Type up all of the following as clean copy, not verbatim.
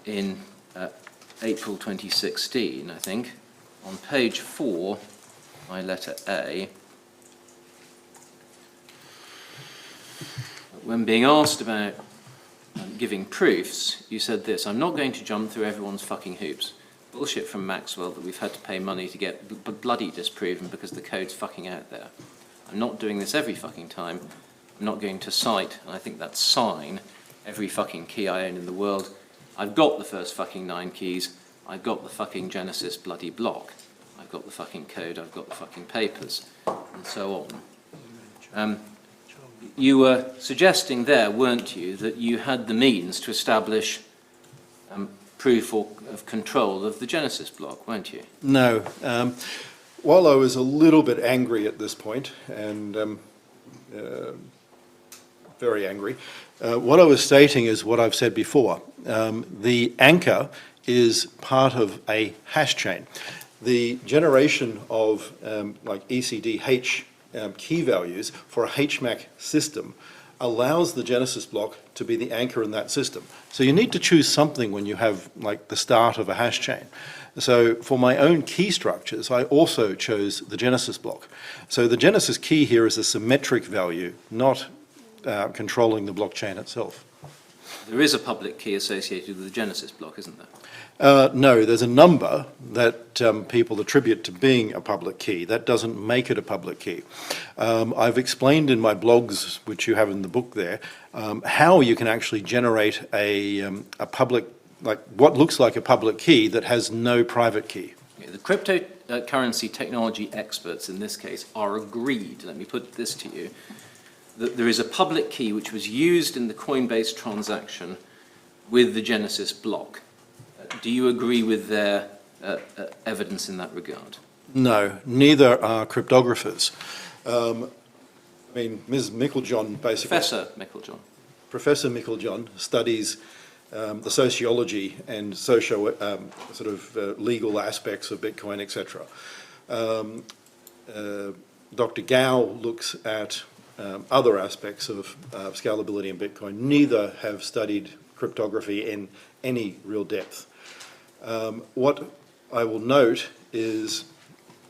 in April 2016, I think, on page 4, my letter A, when being asked about giving proofs, you said this: "I'm not going to jump through everyone's fucking hoops. Bullshit from Maxwell that we've had to pay money to get bloody disproven because the code's fucking out there. I'm not doing this every fucking time. I'm not going to cite," and I think that's sign, "every fucking key I own in the world. I've got the first fucking 9 keys. I've got the fucking Genesis bloody block. I've got the fucking code. I've got the fucking papers," and so on. You were suggesting there, weren't you, that you had the means to establish proof of control of the Genesis block, weren't you? No. While I was a little bit angry at this point, and very angry, what I was stating is what I've said before. The anchor is part of a hash chain. The generation of like ECDH key values for a HMAC system allows the Genesis block to be the anchor in that system. So you need to choose something when you have like the start of a hash chain. So for my own key structures, I also chose the Genesis block. So the Genesis key here is a symmetric value, not controlling the blockchain itself. There is a public key associated with the Genesis block, isn't there? No, there's a number that people attribute to being a public key. That doesn't make it a public key. I've explained in my blogs, which you have in the book there, how you can actually generate a public, like what looks like a public key that has no private key. Okay, the cryptocurrency technology experts in this case are agreed, let me put this to you, that there is a public key which was used in the Coinbase transaction with the Genesis block. Do you agree with their evidence in that regard? No, neither are cryptographers. I mean, Ms. Meiklejohn basically... Professor Meiklejohn studies the sociology and legal aspects of Bitcoin, etc. Dr. Gao looks at other aspects of scalability in Bitcoin. Neither have studied cryptography in any real depth. What I will note is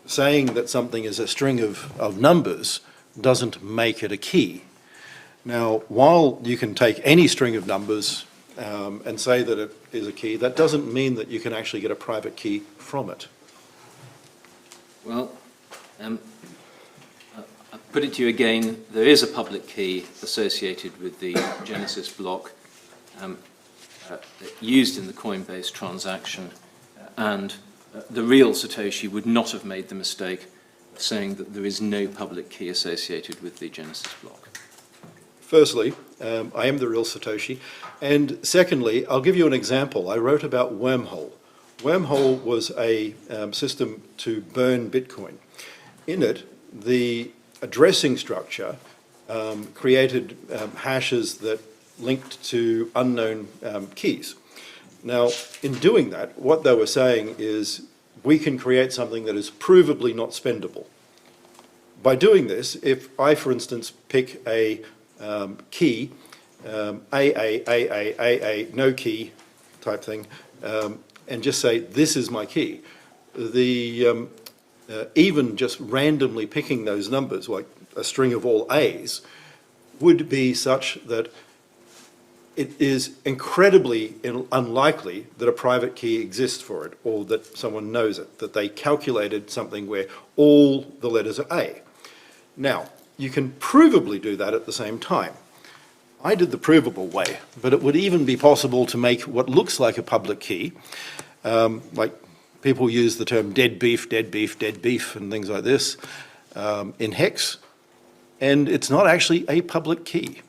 saying that something is a string of numbers doesn't make it a key. Now, while you can take any string of numbers and say that it is a key, that doesn't mean that you can actually get a private key from it. Well, I'll put it to you again, there is a public key associated with the Genesis block used in the Coinbase transaction, and the real Satoshi would not have made the mistake of saying that there is no public key associated with the Genesis block. Firstly, I am the real Satoshi, and secondly, I'll give you an example. I wrote about Wormhole. Wormhole was a system to burn Bitcoin. In it, the addressing structure created hashes that linked to unknown keys. Now, in doing that, what they were saying is we can create something that is provably not spendable. By doing this, if I, for instance, pick a key, AA, no key type thing, and just say, this is my key, the even just randomly picking those numbers, like a string of all A's, would be such that it is incredibly unlikely that a private key exists for it, or that someone knows it, that they calculated something where all the letters are A. Now, you can provably do that at the same time. I did the provable way, but it would even be possible to make what looks like a public key, like people use the term dead beef, dead beef, dead beef, and things like this, in hex, and it's not actually a public key.